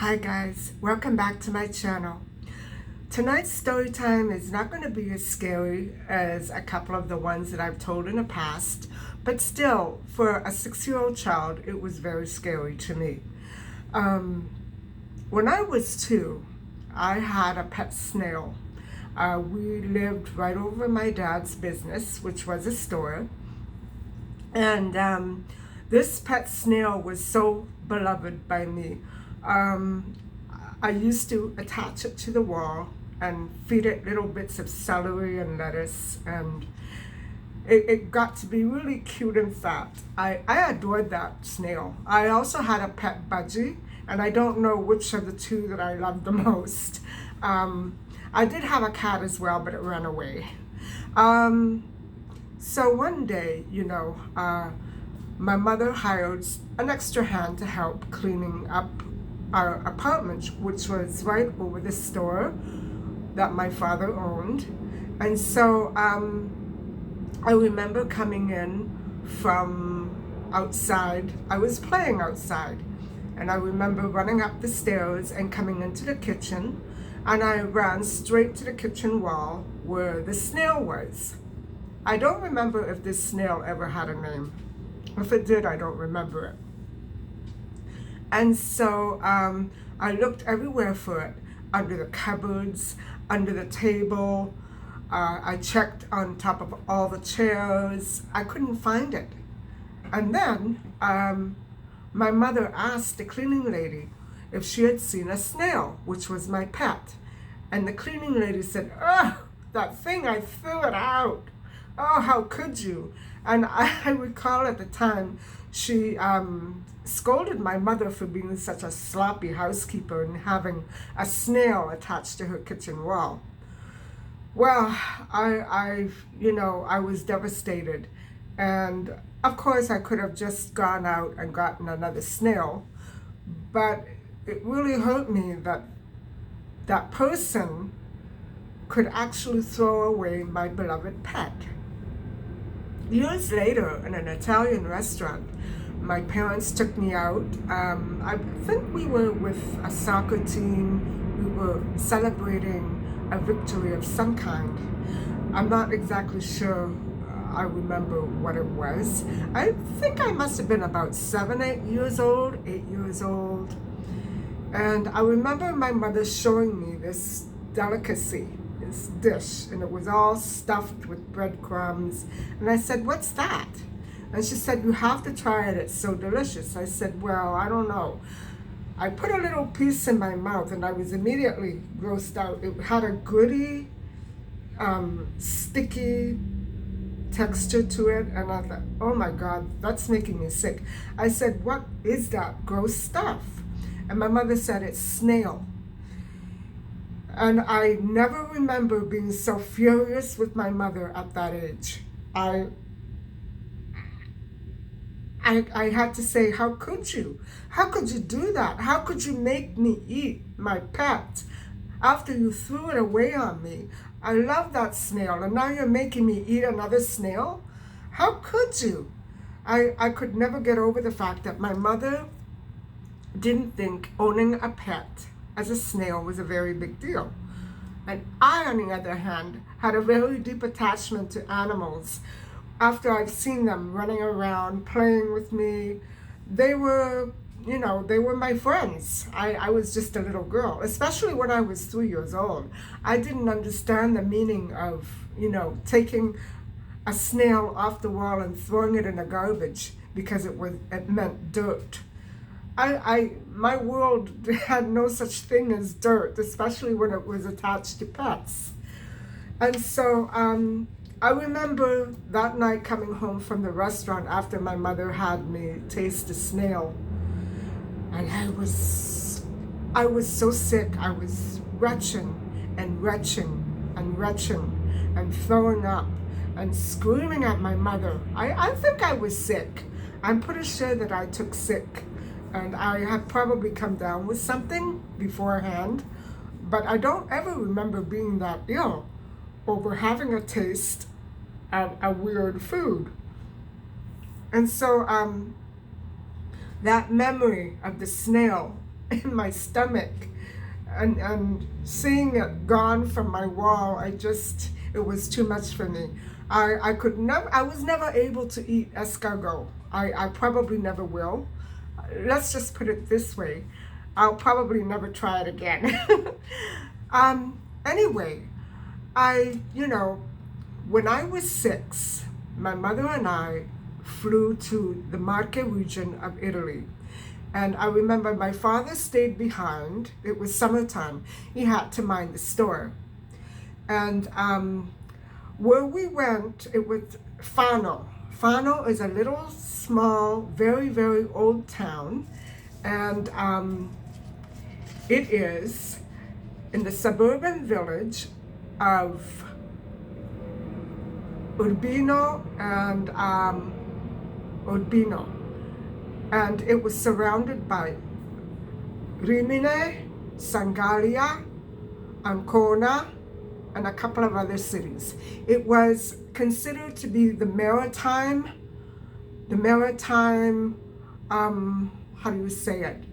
Hi guys, welcome back to my channel. Tonight's story time is not going to be as scary as a couple of the ones that I've told in the past, but still, for a 6-year-old child, it was very scary to me. When I was 2, I had a pet snail. We lived right over my dad's business, which was a store, and this pet snail was so beloved by me. I used to attach it to the wall and feed it little bits of celery and lettuce, and it got to be really cute and fat. I adored that snail. I also had a pet budgie, and I don't know which of the two that I loved the most. I did have a cat as well, but it ran away. So one day, my mother hired an extra hand to help cleaning up our apartment, which was right over the store that my father owned. And so I remember coming in from outside. I was playing outside, and I remember running up the stairs and coming into the kitchen, and I ran straight to the kitchen wall where the snail was. I don't remember if this snail ever had a name. If it did, I don't remember it. And so I looked everywhere for it, under the cupboards, under the table. I checked on top of all the chairs. I couldn't find it. And then my mother asked the cleaning lady if she had seen a snail, which was my pet. And the cleaning lady said, "Oh, that thing, I threw it out. Oh, how could you?" And I recall at the time, she scolded my mother for being such a sloppy housekeeper and having a snail attached to her kitchen wall. Well, I was devastated. And of course, I could have just gone out and gotten another snail, but it really hurt me that that person could actually throw away my beloved pet. Years later, in an Italian restaurant, my parents took me out. I think we were with a soccer team. We were celebrating a victory of some kind. I'm not exactly sure I remember what it was. I think I must have been about 8 years old. And I remember my mother showing me this delicacy, this dish, and it was all stuffed with breadcrumbs. And I said, "What's that?" And she said, "You have to try it, it's so delicious." I said, "Well, I don't know." I put a little piece in my mouth and I was immediately grossed out. It had a gritty, sticky texture to it, and I thought, "Oh my God, that's making me sick." I said, "What is that gross stuff?" And my mother said, "It's snail." And I never remember being so furious with my mother at that age. I had to say, "How could you? How could you do that? How could you make me eat my pet after you threw it away on me? I love that snail, and now you're making me eat another snail? How could you?" I could never get over the fact that my mother didn't think owning a pet as a snail was a very big deal. And I, on the other hand, had a very deep attachment to animals. After I've seen them running around, playing with me, they were my friends. I was just a little girl, especially when I was 3 years old. I didn't understand the meaning of, taking a snail off the wall and throwing it in the garbage because it meant dirt. My world had no such thing as dirt, especially when it was attached to pets. And so I remember that night coming home from the restaurant after my mother had me taste the snail, and I was so sick. I was retching and throwing up and screaming at my mother. I think I was sick. I'm pretty sure that I took sick. And I had probably come down with something beforehand, but I don't ever remember being that ill over having a taste of a weird food. And so that memory of the snail in my stomach, and seeing it gone from my wall, it was too much for me. I was never able to eat escargot. I probably never will. Let's just put it this way. I'll probably never try it again. Anyway, when I was 6, my mother and I flew to the Marche region of Italy. And I remember my father stayed behind. It was summertime. He had to mind the store. And where we went, it was Fano. Fano is a little small, very, very old town. And it is in the suburban village of Urbino and Urbino. And it was surrounded by Rimini, Sangalia, Ancona, and a couple of other cities. It was considered to be the maritime, how do you say it?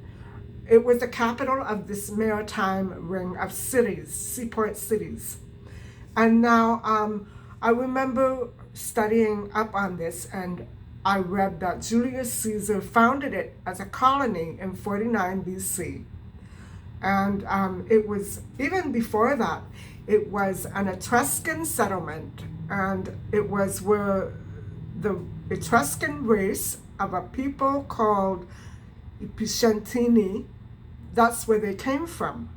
It was the capital of this maritime ring of cities, seaport cities. And now I remember studying up on this, and I read that Julius Caesar founded it as a colony in 49 BC. And it was, even before that, it was an Etruscan settlement, and it was where the Etruscan race of a people called Epicentini, that's where they came from.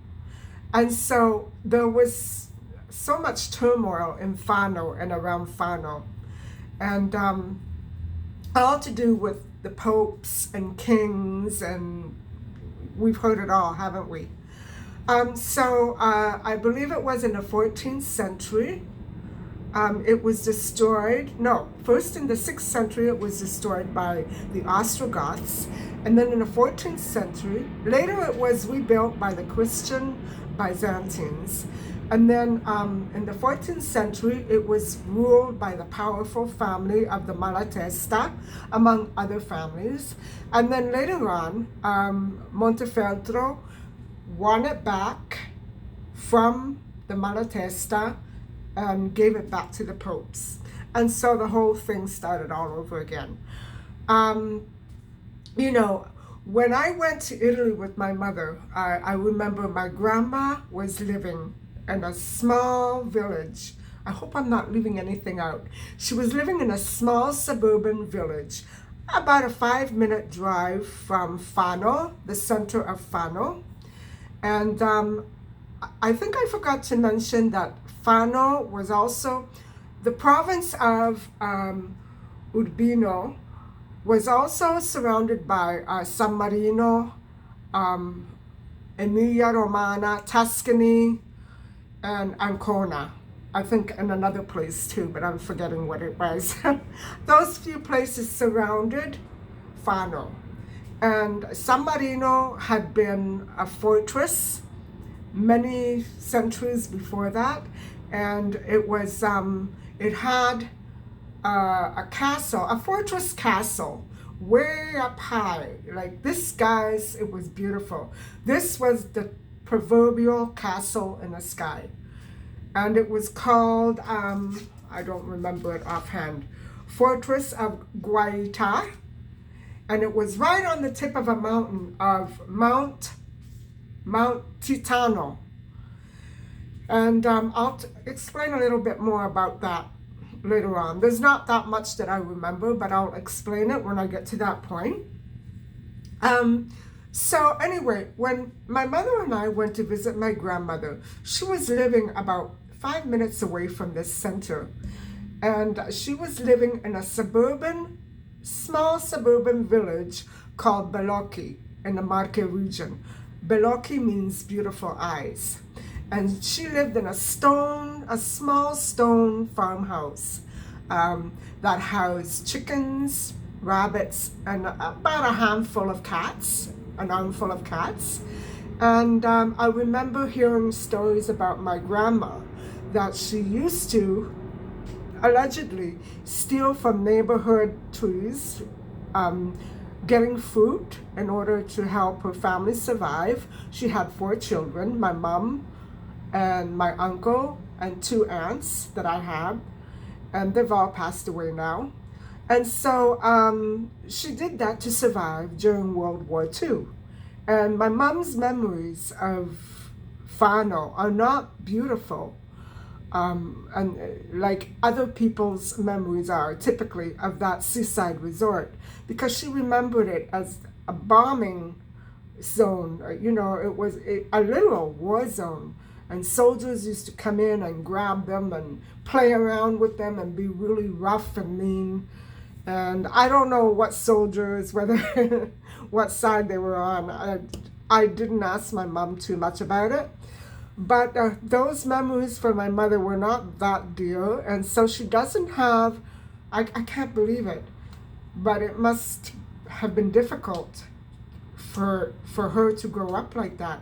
And so there was so much turmoil in Fano and around Fano. And all to do with the popes and kings, and we've heard it all, haven't we? So I believe it was in the 14th century. It was destroyed. No, first in the 6th century it was destroyed by the Ostrogoths, and then in the 14th century, later it was rebuilt by the Christian Byzantines. And then in the 14th century, it was ruled by the powerful family of the Malatesta, among other families. And then later on, Montefeltro won it back from the Malatesta and gave it back to the popes. And so the whole thing started all over again. When I went to Italy with my mother, I remember my grandma was living in a small village. I hope I'm not leaving anything out. She was living in a small suburban village, about a 5-minute drive from Fano, the center of Fano. And I think I forgot to mention that Fano was also, the province of Urbino was also surrounded by San Marino, Emilia Romagna, Tuscany, and Ancona. I think in another place too, but I'm forgetting what it was. Those few places surrounded Fano. And San Marino had been a fortress many centuries before that, and it was it had a castle, a fortress castle, way up high. Like this, guys, it was beautiful. This was the proverbial castle in the sky, and it was called I don't remember it offhand, Fortress of Guaita, and it was right on the tip of a mountain of Mount Titano. And I'll explain a little bit more about that later on. There's not that much that I remember, but I'll explain it when I get to that point. So anyway, when my mother and I went to visit my grandmother, she was living about 5 minutes away from this center. And she was living in a small suburban village called Bellocchi in the Marche region. Bellocchi means beautiful eyes. And she lived in a small stone farmhouse that housed chickens, rabbits, and about an armful of cats. And I remember hearing stories about my grandma that she used to allegedly steal from neighborhood trees getting food in order to help her family survive. She had 4 children, my mom and my uncle and 2 aunts that I had, and they've all passed away now. And so she did that to survive during World War II. And my mom's memories of Fano are not beautiful, and like other people's memories are typically of that seaside resort, because she remembered it as a bombing zone. It was a literal war zone, and soldiers used to come in and grab them and play around with them and be really rough and mean. And I don't know what soldiers, whether what side they were on. I didn't ask my mom too much about it. But those memories for my mother were not that dear. And so she doesn't have, I can't believe it, but it must have been difficult for her to grow up like that.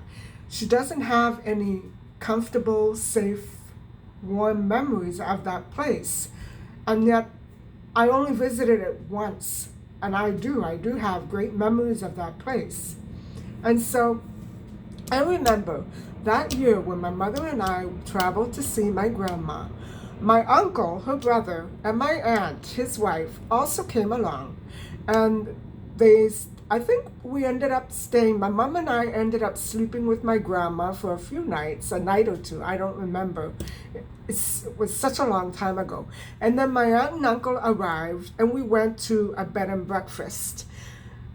She doesn't have any comfortable, safe, warm memories of that place. And yet, I only visited it once, and I do have great memories of that place. And so I remember that year when my mother and I traveled to see my grandma, my uncle, her brother, and my aunt, his wife, also came along. And I think we ended up staying, my mom and I ended up sleeping with my grandma for a few nights, a night or two, I don't remember. It was such a long time ago. And then my aunt and uncle arrived, and we went to a bed and breakfast.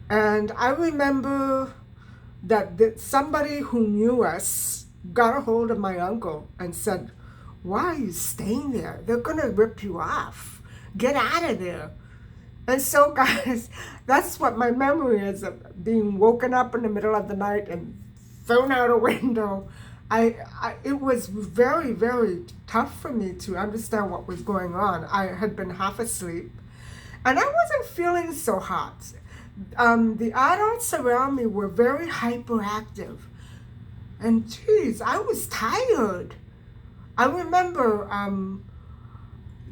And I remember that somebody who knew us got a hold of my uncle and said, "Why are you staying there? They're gonna rip you off. Get out of there." And so, guys, that's what my memory is of being woken up in the middle of the night and thrown out a window. It was very, very tough for me to understand what was going on. I had been half asleep, and I wasn't feeling so hot. The adults around me were very hyperactive, and geez, I was tired. I remember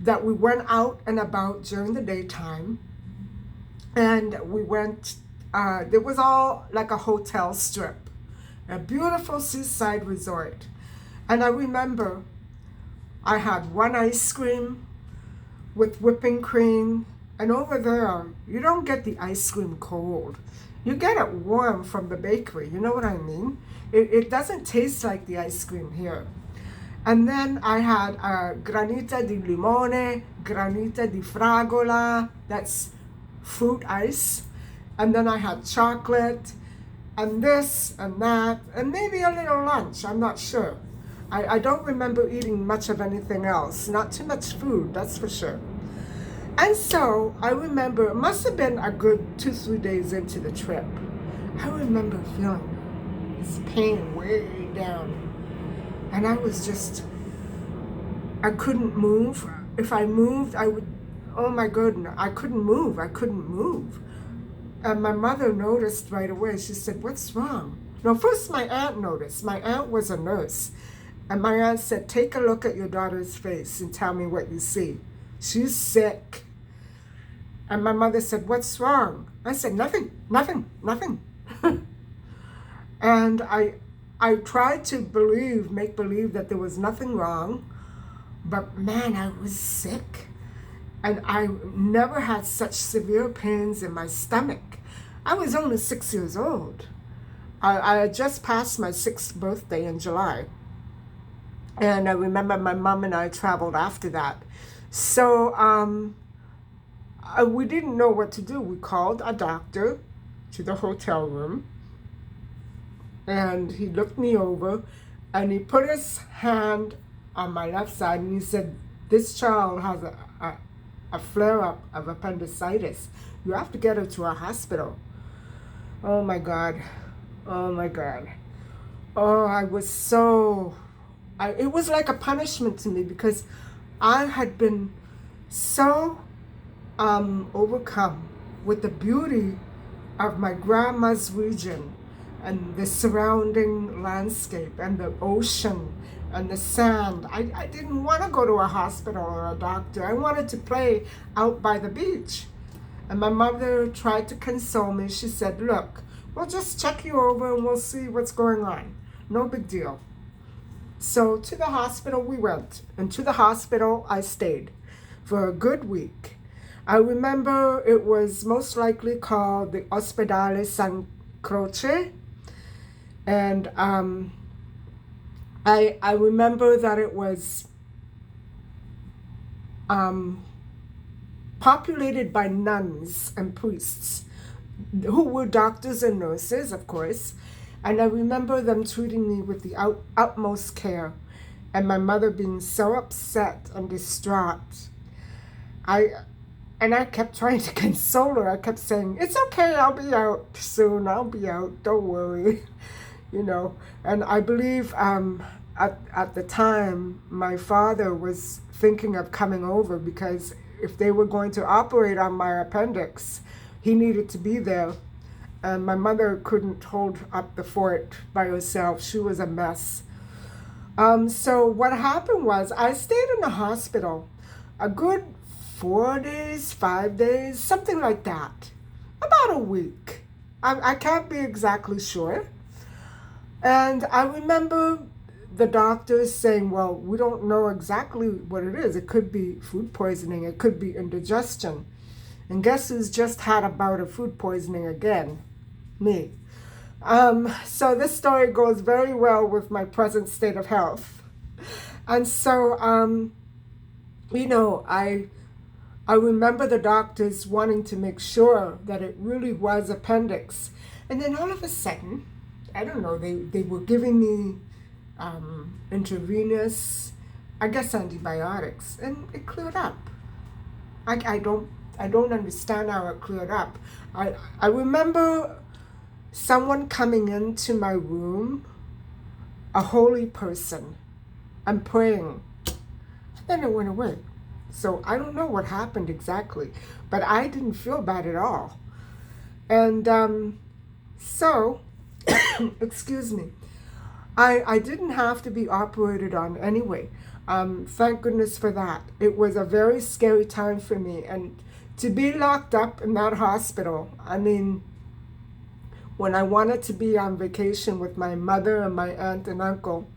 that we went out and about during the daytime, and we went, there was all like a hotel strip, a beautiful seaside resort. And I remember I had one ice cream with whipping cream, and over there, you don't get the ice cream cold. You get it warm from the bakery, you know what I mean? It doesn't taste like the ice cream here. And then I had granita di limone, granita di fragola, that's fruit ice. And then I had chocolate, and this and that, and maybe a little lunch, I'm not sure. I don't remember eating much of anything else, not too much food, that's for sure. And so I remember, it must have been a good 2-3 days into the trip, I remember feeling this pain way down. And I was just, I couldn't move. If I moved, I would, oh my goodness, I couldn't move. And my mother noticed right away. She said, "What's wrong?" No, first my aunt noticed. My aunt was a nurse. And my aunt said, "Take a look at your daughter's face and tell me what you see. She's sick." And my mother said, "What's wrong?" I said, nothing. And I tried to make believe that there was nothing wrong, but man, I was sick. And I never had such severe pains in my stomach. I was only 6 years old. I had just passed my 6th birthday in July. And I remember my mom and I traveled after that. So we didn't know what to do. We called a doctor to the hotel room. And he looked me over, and he put his hand on my left side, and he said, "This child has a flare-up of appendicitis. You have to get her to a hospital." Oh my God. Oh my God. Oh, I was so, it was like a punishment to me, because I had been so overcome with the beauty of my grandma's region, and the surrounding landscape, and the ocean, and the sand. I didn't want to go to a hospital or a doctor. I wanted to play out by the beach. And my mother tried to console me. She said, look, we'll just check you over and we'll see what's going on. No big deal. So to the hospital we went. And to the hospital I stayed for a good week. I remember it was most likely called the Ospedale San Croce. And I remember that it was populated by nuns and priests who were doctors and nurses, of course. And I remember them treating me with the utmost care, and my mother being so upset and distraught. I kept trying to console her. I kept saying, it's okay, I'll be out soon, I'll be out, don't worry. And I believe at the time my father was thinking of coming over, because if they were going to operate on my appendix, he needed to be there. And my mother couldn't hold up the fort by herself. She was a mess. So what happened was I stayed in the hospital a good 4 days, 5 days, something like that. About a week. I can't be exactly sure. And I remember the doctors saying, well, we don't know exactly what it is. It could be food poisoning. It could be indigestion. And guess who's just had a bout of food poisoning again? Me. So this story goes very well with my present state of health. And so, I remember the doctors wanting to make sure that it really was appendix. And then all of a sudden, I don't know, they were giving me intravenous, I guess, antibiotics, and it cleared up. I don't understand how it cleared up. I remember someone coming into my room, a holy person, and praying. Then it went away. So I don't know what happened exactly, but I didn't feel bad at all. And so, excuse me, I didn't have to be operated on anyway. Thank goodness for that. It was a very scary time for me. And to be locked up in that hospital, I mean, when I wanted to be on vacation with my mother and my aunt and uncle,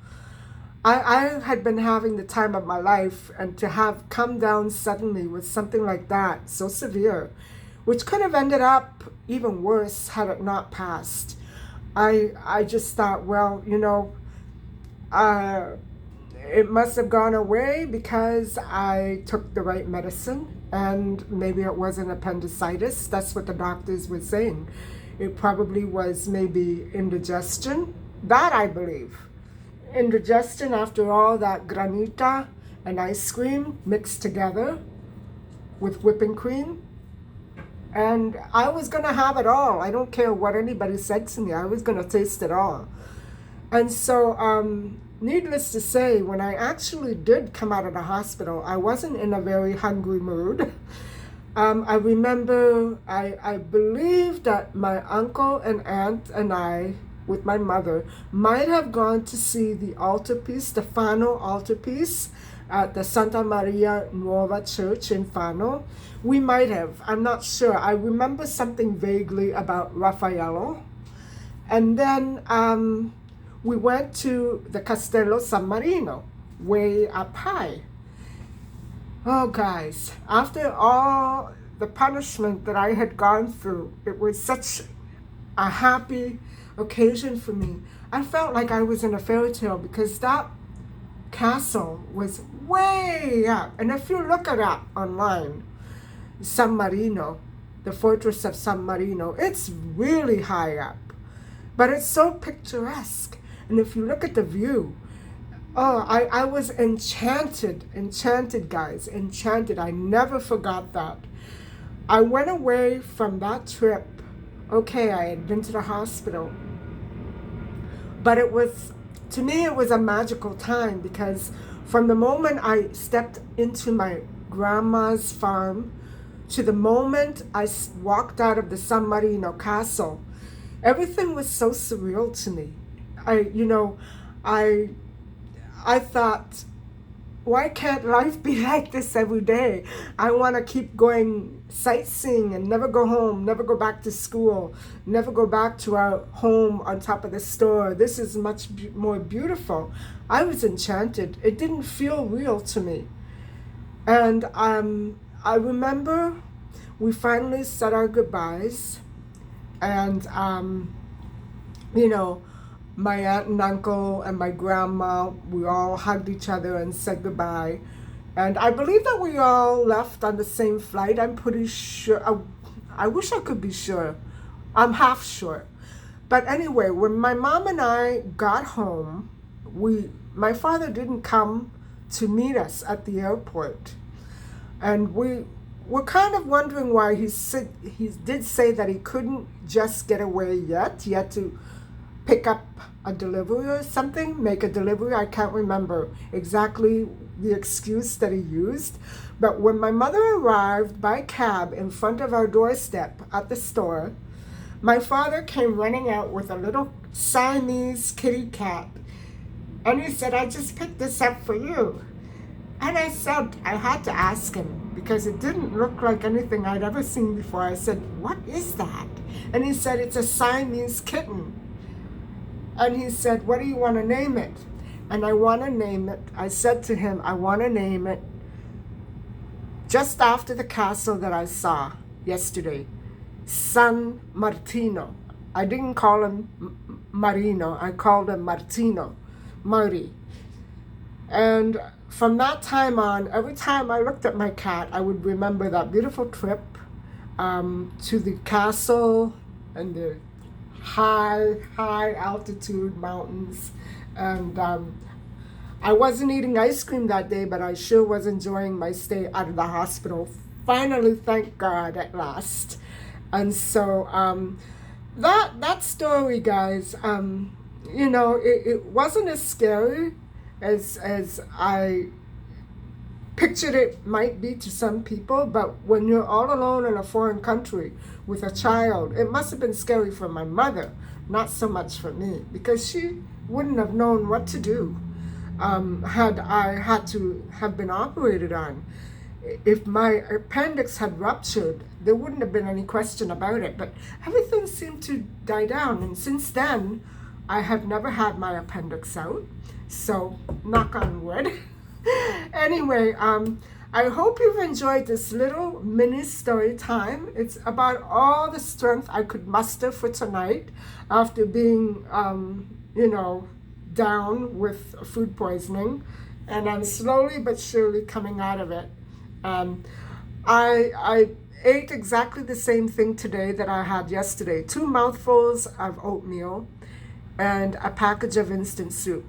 I had been having the time of my life, and to have come down suddenly with something like that, so severe, which could have ended up even worse had it not passed. I just thought, well, it must have gone away because I took the right medicine, and maybe it wasn't appendicitis. That's what the doctors were saying. It probably was maybe indigestion. That I believe. Indigestion after all that granita and ice cream mixed together with whipping cream. And I was going to have it all. I don't care what anybody said to me. I was going to taste it all. And so, needless to say, when I actually did come out of the hospital, I wasn't in a very hungry mood. I remember, I believe that my uncle and aunt and I, with my mother, might have gone to see the altarpiece, the Fano altarpiece at the Santa Maria Nuova Church in Fano. We might have, I'm not sure. I remember something vaguely about Raffaello. And then we went to the Castello San Marino, way up high. Oh, guys, after all the punishment that I had gone through, it was such a happy occasion for me. I felt like I was in a fairy tale, because that castle was way up. And if you look at it online, San Marino, the fortress of San Marino, it's really high up. But it's so picturesque. And if you look at the view, oh, I was enchanted, guys, enchanted. I never forgot that. I went away from that trip. Okay, I had been to the hospital. But it was, to me, it was a magical time, because from the moment I stepped into my grandma's farm to the moment I walked out of the San Marino castle, everything was so surreal to me. I thought, why can't life be like this every day? I want to keep going sightseeing and never go home, never go back to school, never go back to our home on top of the store. This is much more beautiful. I was enchanted. It didn't feel real to me. And I remember we finally said our goodbyes, and you know, my aunt and uncle and my grandma, we all hugged each other and said goodbye. And I believe that we all left on the same flight. I'm pretty sure. I wish I could be sure. I'm half sure. But anyway, when my mom and I got home, my father didn't come to meet us at the airport. And we were kind of wondering why. He did say that he couldn't just get away yet. He had to pick up a delivery or something, make a delivery. I can't remember exactly the excuse that he used. But when my mother arrived by cab in front of our doorstep at the store, my father came running out with a little Siamese kitty cat. And he said, "I just picked this up for you." And I said, I had to ask him because it didn't look like anything I'd ever seen before. I said, "What is that?" And he said, "It's a Siamese kitten." And he said, "What do you want to name it?" And I want to name it. I said to him, I want to name it just after the castle that I saw yesterday, San Martino. I didn't call him Marino. I called him Martino, Marty. And from that time on, every time I looked at my cat, I would remember that beautiful trip to the castle and the high altitude mountains. And I wasn't eating ice cream that day, but I sure was enjoying my stay out of the hospital. Finally, thank God, at last. And so that story, guys, it wasn't as scary as I pictured it might be to some people, but when you're all alone in a foreign country with a child, it must have been scary for my mother, not so much for me, because she wouldn't have known what to do had I had to have been operated on. If my appendix had ruptured, there wouldn't have been any question about it, but everything seemed to die down, and since then, I have never had my appendix out, so knock on wood. Anyway, I hope you've enjoyed this little mini story time. It's about all the strength I could muster for tonight after being, down with food poisoning, and I'm slowly but surely coming out of it. I ate exactly the same thing today that I had yesterday. 2 mouthfuls of oatmeal and a package of instant soup.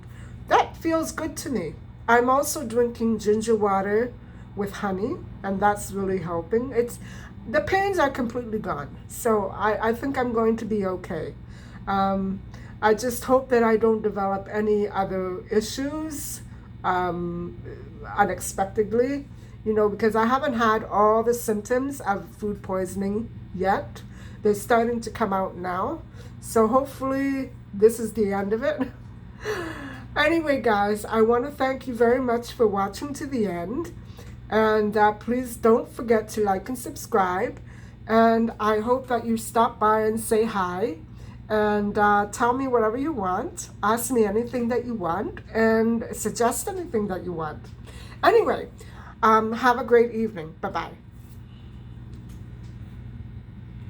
That feels good to me. I'm also drinking ginger water with honey, and that's really helping. The pains are completely gone, so I think I'm going to be okay. I just hope that I don't develop any other issues unexpectedly, because I haven't had all the symptoms of food poisoning yet. They're starting to come out now, so hopefully this is the end of it. Anyway, guys, I want to thank you very much for watching to the end. And please don't forget to like and subscribe. And I hope that you stop by and say hi. And tell me whatever you want. Ask me anything that you want. And suggest anything that you want. Anyway, have a great evening. Bye-bye.